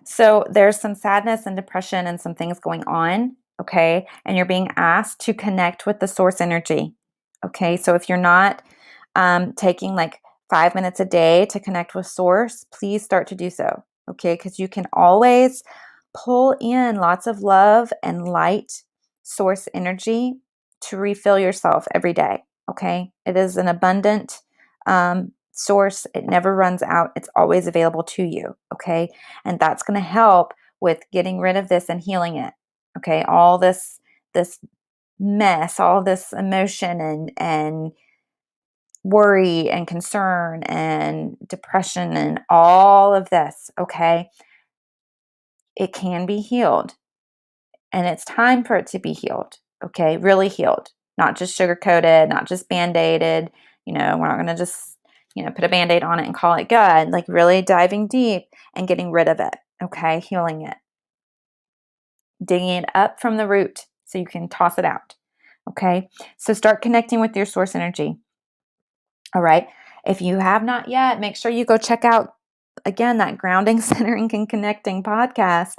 So there's some sadness and depression and some things going on. Okay. And you're being asked to connect with the source energy. Okay. So if you're not taking 5 minutes a day to connect with source, please start to do so. Okay. Because you can always pull in lots of love and light source energy to refill yourself every day. Okay. It is an abundant source. It never runs out. It's always available to you. Okay. And that's going to help with getting rid of this and healing it. Okay. All this mess, all this emotion and worry and concern and depression and all of this. Okay. It can be healed. And it's time for it to be healed. Okay. Really healed. Not just sugar coated, not just band-aided. We're not going to just, put a band-aid on it and call it good. Like really diving deep and getting rid of it. Okay. Healing it. Digging it up from the root so you can toss it out. Okay. So start connecting with your source energy. All right. If you have not yet, make sure you go check out, again, that Grounding, Centering, and Connecting podcast.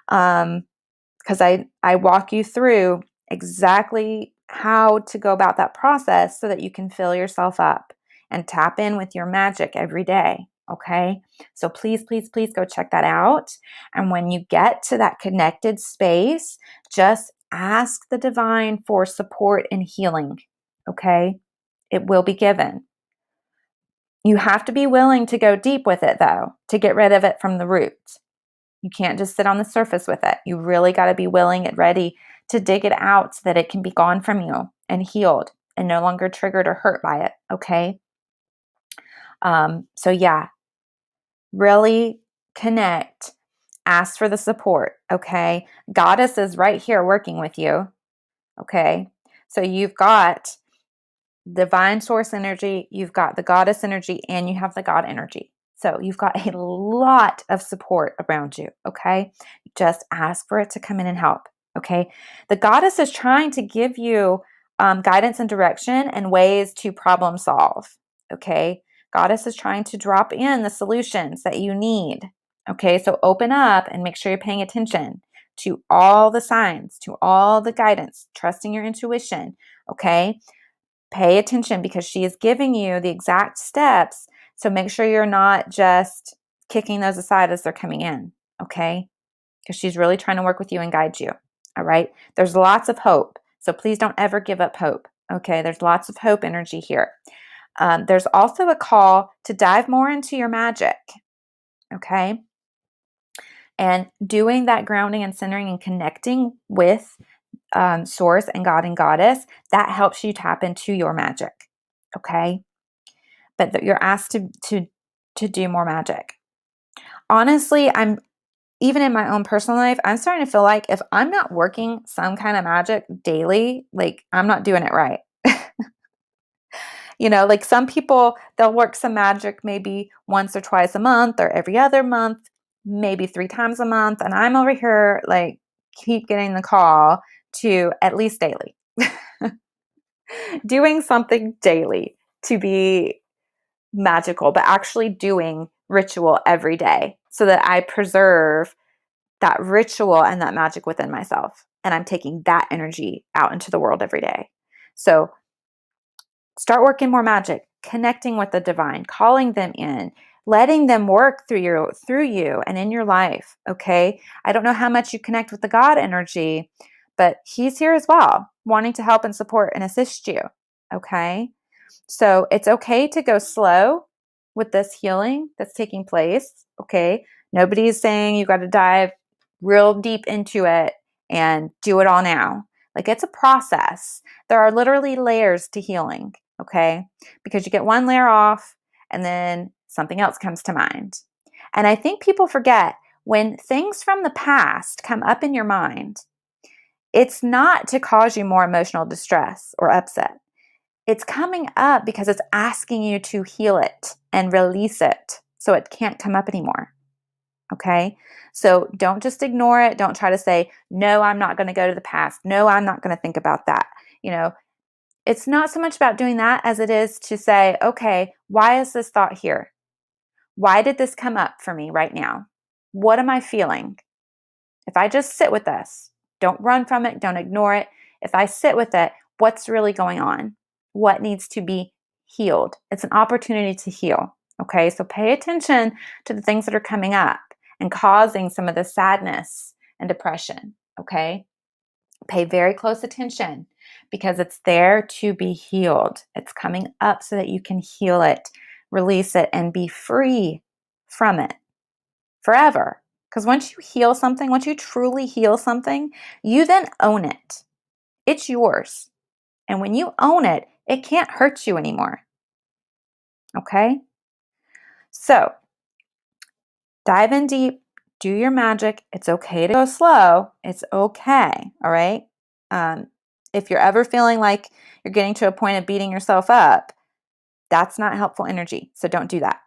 Because I walk you through exactly how to go about that process so that you can fill yourself up and tap in with your magic every day. Okay. So please, please, please go check that out. And when you get to that connected space, just ask the divine for support and healing. Okay. It will be given. You have to be willing to go deep with it, though, to get rid of it from the root. You can't just sit on the surface with it. You really got to be willing and ready to dig it out so that it can be gone from you and healed and no longer triggered or hurt by it. Okay. So yeah, really connect, ask for the support. Okay. Goddess is right here working with you. Okay. So you've got divine source energy, you've got the goddess energy, and you have the God energy. So you've got a lot of support around you, okay? Just ask for it to come in and help, okay? The goddess is trying to give you guidance and direction and ways to problem solve, okay? Goddess is trying to drop in the solutions that you need, okay? So open up and make sure you're paying attention to all the signs, to all the guidance, trusting your intuition, okay? Pay attention because she is giving you the exact steps. So make sure you're not just kicking those aside as they're coming in, okay? Because she's really trying to work with you and guide you, all right? There's lots of hope. So please don't ever give up hope, okay? There's lots of hope energy here. There's also a call to dive more into your magic, okay? And doing that grounding and centering and connecting with source and God and goddess, that helps you tap into your magic. Okay. But you're asked to do more magic. Honestly, I'm even in my own personal life, I'm starting to feel like if I'm not working some kind of magic daily, like I'm not doing it right. Like some people, they'll work some magic maybe once or twice a month or every other month, maybe 3 times a month. And I'm over here like keep getting the call to at least daily. Doing something daily to be magical, but actually doing ritual every day so that I preserve that ritual and that magic within myself. And I'm taking that energy out into the world every day. So start working more magic, connecting with the divine, calling them in, letting them work through you and in your life. Okay. I don't know how much you connect with the God energy, but he's here as well, wanting to help and support and assist you. Okay. So it's okay to go slow with this healing that's taking place. Okay. Nobody's saying you got to dive real deep into it and do it all now. Like it's a process. There are literally layers to healing. Okay. Because you get one layer off and then something else comes to mind. And I think people forget when things from the past come up in your mind, it's not to cause you more emotional distress or upset. It's coming up because it's asking you to heal it and release it so it can't come up anymore. Okay? So don't just ignore it. Don't try to say, no, I'm not going to go to the past. No, I'm not going to think about that. It's not so much about doing that as it is to say, okay, why is this thought here? Why did this come up for me right now? What am I feeling? If I just sit with this, don't run from it, don't ignore it. If I sit with it, what's really going on? What needs to be healed? It's an opportunity to heal. Okay, so pay attention to the things that are coming up and causing some of the sadness and depression. Okay, Pay very close attention because it's there to be healed. It's coming up so that you can heal it, release it, and be free from it forever. Because once you heal something, once you truly heal something, you then own it. It's yours. And when you own it, it can't hurt you anymore. Okay? So dive in deep, do your magic. It's okay to go slow. It's okay. All right? If you're ever feeling like you're getting to a point of beating yourself up, that's not helpful energy. So don't do that.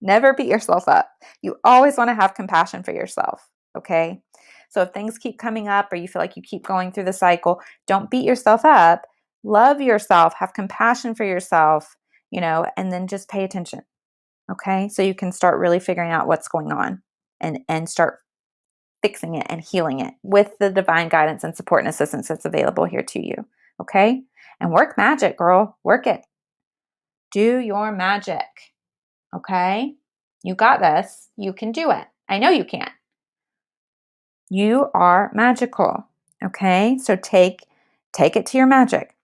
Never beat yourself up. You always want to have compassion for yourself. Okay? So if things keep coming up or you feel like you keep going through the cycle, don't beat yourself up. Love yourself, have compassion for yourself, and then just pay attention. Okay? So you can start really figuring out what's going on and start fixing it and healing it with the divine guidance and support and assistance that's available here to you. Okay? And work magic, girl. Work it. Do your magic. Okay? You got this. You can do it. I know you can. You are magical. Okay? So take it to your magic.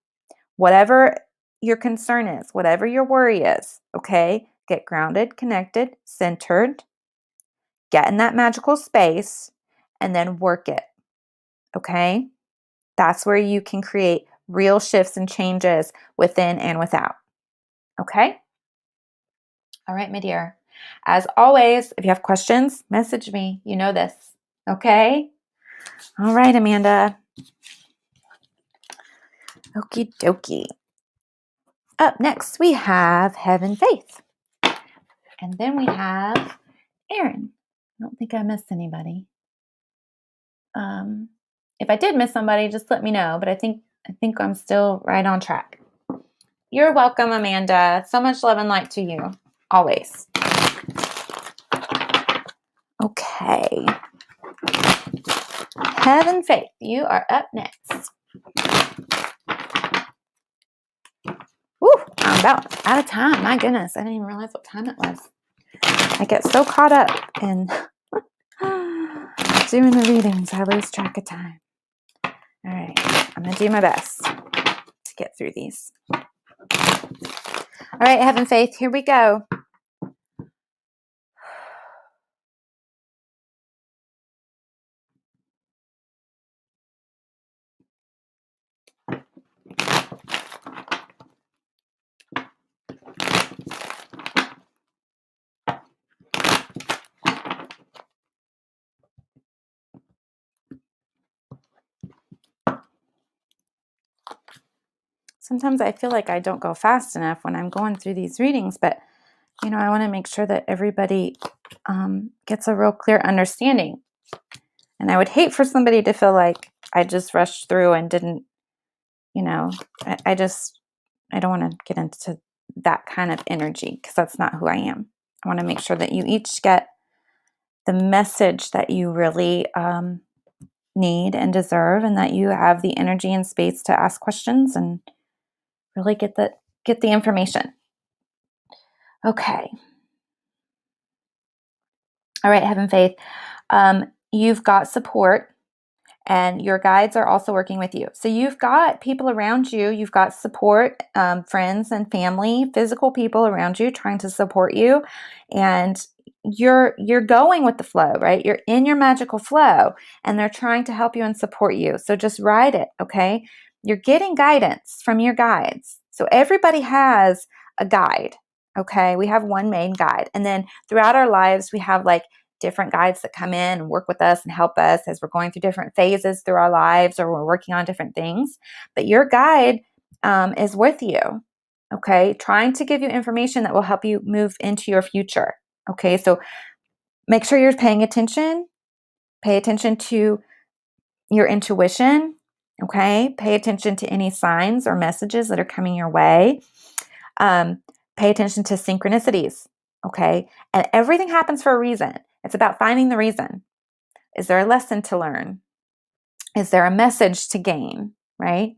Whatever your concern is, whatever your worry is, okay? Get grounded, connected, centered. Get in that magical space and then work it. Okay? That's where you can create real shifts and changes within and without. Okay? All right, my dear. As always, if you have questions, message me. You know this. Okay? All right, Amanda. Okie dokie. Up next, we have Heaven Faith. And then we have Aaron. I don't think I missed anybody. If I did miss somebody, just let me know. But I think I'm still right on track. You're welcome, Amanda. So much love and light to you. Always. Okay. Heaven Faith, you are up next. Woo, I'm about out of time. My goodness, I didn't even realize what time it was. I get so caught up in doing the readings, I lose track of time. All right, I'm going to do my best to get through these. All right, Heaven Faith, here we go. Sometimes I feel like I don't go fast enough when I'm going through these readings, but I want to make sure that everybody gets a real clear understanding. And I would hate for somebody to feel like I just rushed through and didn't, I don't want to get into that kind of energy because that's not who I am. I want to make sure that you each get the message that you really need and deserve, and that you have the energy and space to ask questions and really get the information. Okay. All right, Heaven Faith. You've got support, and your guides are also working with you. So you've got people around you. You've got support, friends and family, physical people around you trying to support you, and you're going with the flow, right? You're in your magical flow, and they're trying to help you and support you. So just ride it, okay? You're getting guidance from your guides. So everybody has a guide, okay? We have one main guide, and then throughout our lives, we have different guides that come in and work with us and help us as we're going through different phases through our lives, or we're working on different things. But your guide is with you, okay? Trying to give you information that will help you move into your future, okay? So make sure you're paying attention. Pay attention to your intuition, okay? Pay attention to any signs or messages that are coming your way. Pay attention to synchronicities, okay? And everything happens for a reason. It's about finding the reason. Is there a lesson to learn? Is there a message to gain, right?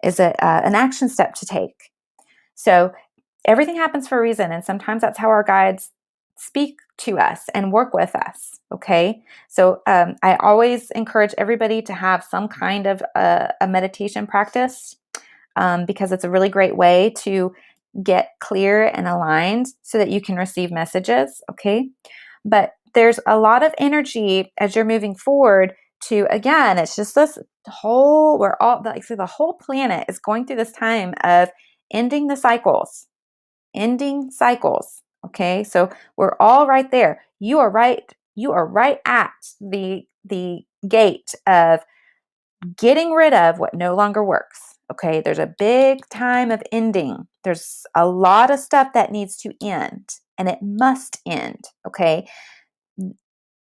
Is it an action step to take? So everything happens for a reason. And sometimes that's how our guides speak to us and work with us. Okay. So I always encourage everybody to have some kind of a meditation practice because it's a really great way to get clear and aligned so that you can receive messages. Okay. But there's a lot of energy as you're moving forward to, again, it's just this whole, we're all, like, so the whole planet is going through this time of ending the cycles, ending cycles. Okay. So we're all right there. You are right. You are right at the gate of getting rid of what no longer works. Okay. There's a big time of ending. There's a lot of stuff that needs to end and it must end. Okay.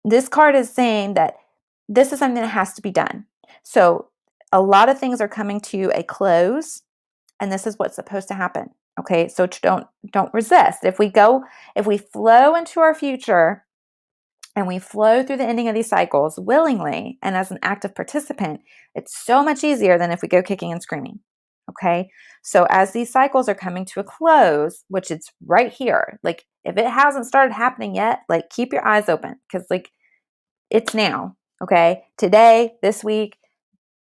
This card is saying that this is something that has to be done. So a lot of things are coming to a close, and this is what's supposed to happen. Okay, so don't resist. If we flow into our future and we flow through the ending of these cycles willingly and as an active participant, it's so much easier than if we go kicking and screaming. Okay, so as these cycles are coming to a close, which it's right here, like if it hasn't started happening yet, like keep your eyes open because like it's now. Okay, today, this week,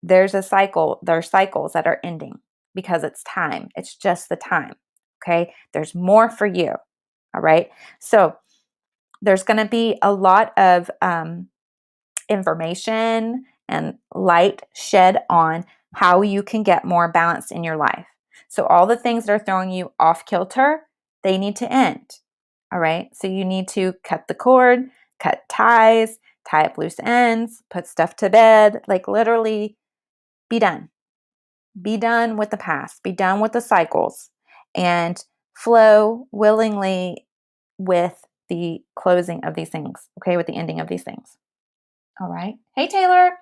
there's a cycle. There are cycles that are ending because it's time. It's just the time. Okay, there's more for you. All right, so there's going to be a lot of information and light shed on how you can get more balance in your life. So all the things that are throwing you off kilter, they need to end. All right. So you need to cut the cord, cut ties, tie up loose ends, put stuff to bed, like literally be done. Be done with the past, be done with the cycles, and flow willingly with the closing of these things. Okay. With the ending of these things. All right. Hey, Taylor.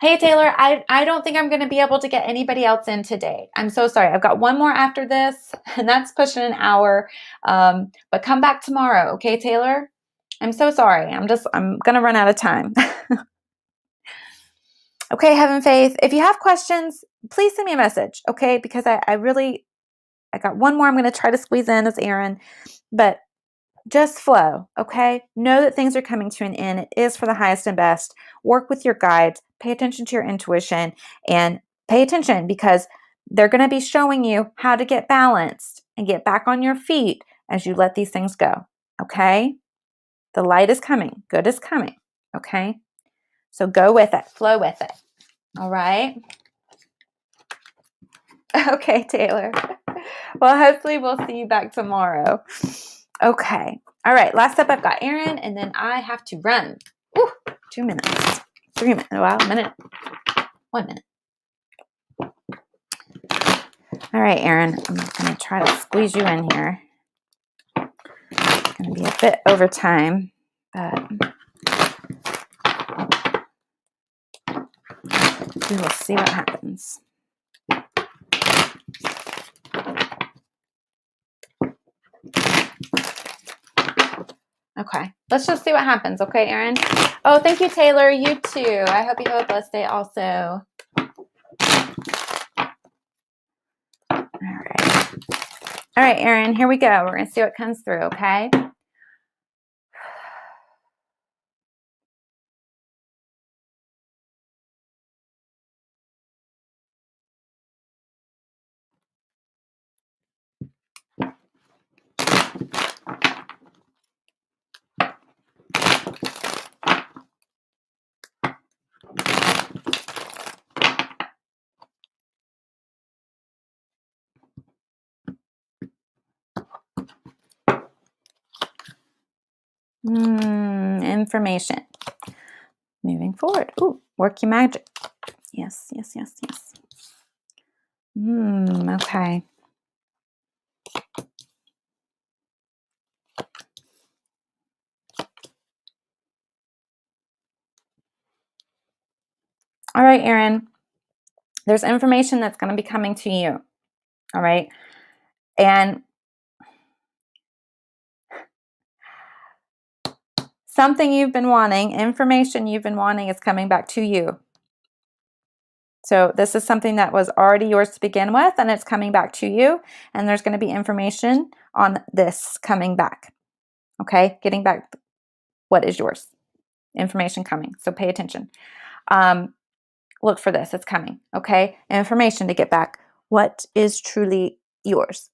Hey, Taylor, I don't think I'm going to be able to get anybody else in today. I'm so sorry. I've got one more after this, and that's pushing an hour. But come back tomorrow, okay, Taylor? I'm so sorry. I'm going to run out of time. Okay, Heaven Faith, if you have questions, please send me a message, okay? Because I got one more I'm going to try to squeeze in as Aaron, but just flow, okay? Know that things are coming to an end. It is for the highest and best. Work with your guides. Pay attention to your intuition and pay attention because they're going to be showing you how to get balanced and get back on your feet as you let these things go, okay? The light is coming. Good is coming, okay? So go with it. Flow with it, all right? Okay, Taylor. Well, hopefully we'll see you back tomorrow. Okay. All right. Last up, I've got Aaron, and then I have to run. Ooh, 2 minutes. 3 minutes. Wow, a minute. 1 minute. All right, Aaron. I'm going to try to squeeze you in here. It's going to be a bit over time, but we will see what happens. Okay, let's just see what happens. Okay, Aaron? Oh, thank you, Taylor. You too. I hope you have a blessed day also. All right. All right, Aaron, here we go. We're going to see what comes through, okay? Information. Moving forward. Ooh, work your magic. Yes, yes, yes, yes. Okay. All right, Aaron. There's information that's going to be coming to you. All right. And something you've been wanting, information you've been wanting is coming back to you. So this is something that was already yours to begin with, and it's coming back to you. And there's going to be information on this coming back. Okay, getting back what is yours. Information coming, so pay attention. Look for this, it's coming. Okay, information to get back what is truly yours.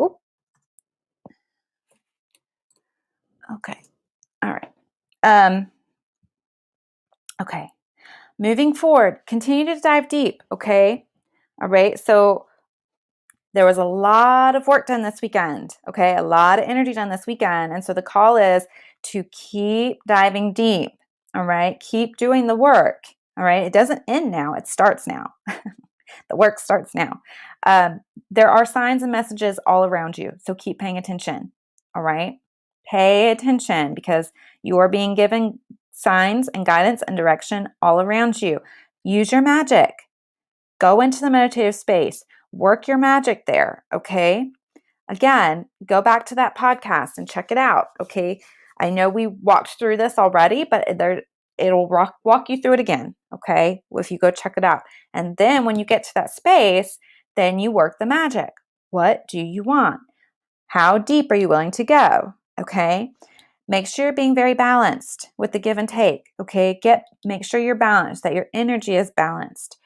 Oop. Okay, all right. Okay, moving forward, continue to dive deep. Okay, all right. So there was a lot of work done this weekend, okay? A lot of energy done this weekend. And so the call is to keep diving deep, all right? Keep doing the work, all right? It doesn't end now, it starts now. The work starts now. There are signs and messages all around you, so keep paying attention, all right? Pay attention because you are being given signs and guidance and direction all around you. Use your magic. Go into the meditative space. Work your magic there, okay? Again, go back to that podcast and check it out, okay? I know we walked through this already, but it'll walk you through it again, okay? If you go check it out. And then when you get to that space, then you work the magic. What do you want? How deep are you willing to go? Okay? Make sure you're being very balanced with the give and take, okay? Make sure you're balanced, that your energy is balanced.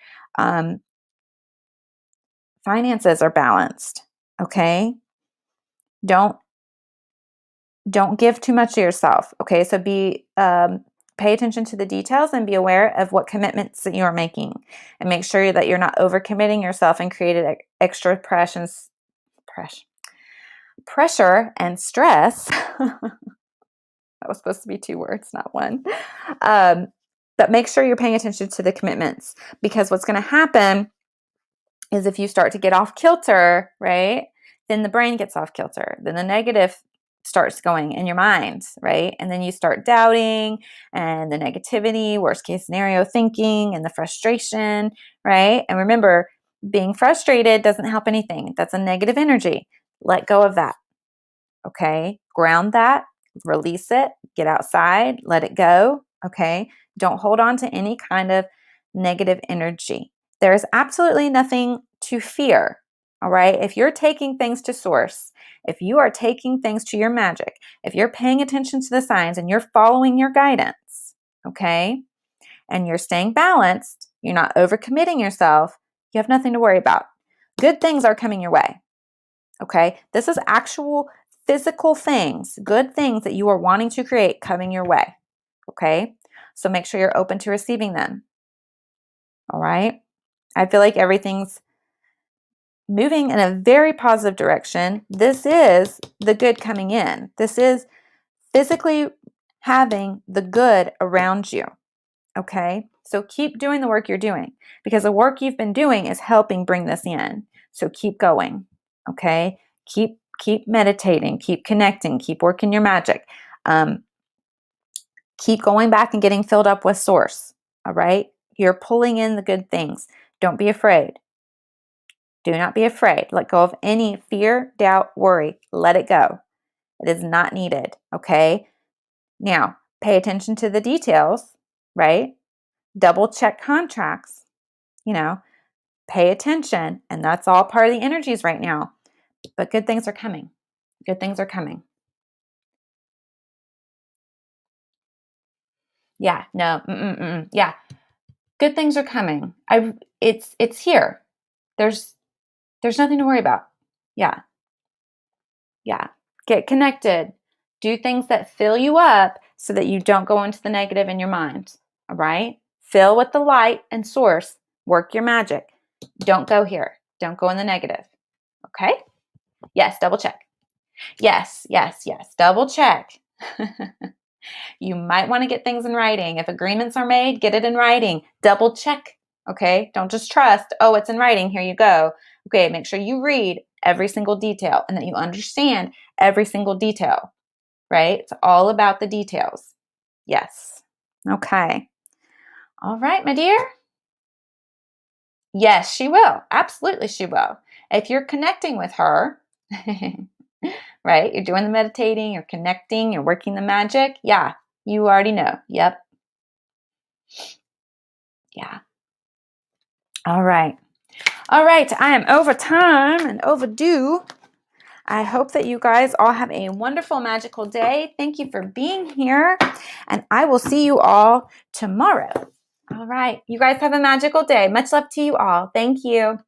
Finances are balanced, okay? Don't give too much of yourself, okay? So pay attention to the details and be aware of what commitments that you are making, and make sure that you're not overcommitting yourself and created extra pressure and stress. That was supposed to be 2 words, not 1. But make sure you're paying attention to the commitments, because what's going to happen is if you start to get off kilter, right, then the brain gets off kilter. Then the negative starts going in your mind, right? And then you start doubting and the negativity, worst case scenario thinking, and the frustration, right? And remember, being frustrated doesn't help anything. That's a negative energy. Let go of that, okay? Ground that, release it, get outside, let it go, okay? Don't hold on to any kind of negative energy. There is absolutely nothing to fear, all right? If you're taking things to source, if you are taking things to your magic, if you're paying attention to the signs and you're following your guidance, okay, and you're staying balanced, you're not overcommitting yourself, you have nothing to worry about. Good things are coming your way, okay? This is actual physical things, good things that you are wanting to create coming your way, okay? So make sure you're open to receiving them, all right? I feel like everything's moving in a very positive direction. This is the good coming in. This is physically having the good around you, okay? So keep doing the work you're doing, because the work you've been doing is helping bring this in. So keep going, okay? Keep meditating, keep connecting, keep working your magic. Keep going back and getting filled up with source, all right? You're pulling in the good things. Don't be afraid. Do not be afraid. Let go of any fear, doubt, worry. Let it go. It is not needed, okay? Now, pay attention to the details, right? Double check contracts, pay attention. And that's all part of the energies right now. But good things are coming. Good things are coming. Yeah, no, yeah. Good things are coming. It's here. There's nothing to worry about. Yeah. Yeah. Get connected. Do things that fill you up so that you don't go into the negative in your mind. All right? Fill with the light and source. Work your magic. Don't go here. Don't go in the negative. Okay? Yes, double check. Yes. Double check. You might want to get things in writing. If agreements are made, get it in writing. Double check. Okay? Don't just trust, oh, it's in writing. Here you go. Okay, make sure you read every single detail and that you understand every single detail, right? It's all about the details. Yes. Okay. All right, my dear. Yes, she will. Absolutely, she will. If you're connecting with her, right? You're doing the meditating, you're connecting, you're working the magic. Yeah, you already know. Yep. Yeah. All right. I am over time and overdue. I hope that you guys all have a wonderful, magical day. Thank you for being here, and I will see you all tomorrow. All right. You guys have a magical day. Much love to you all. Thank you.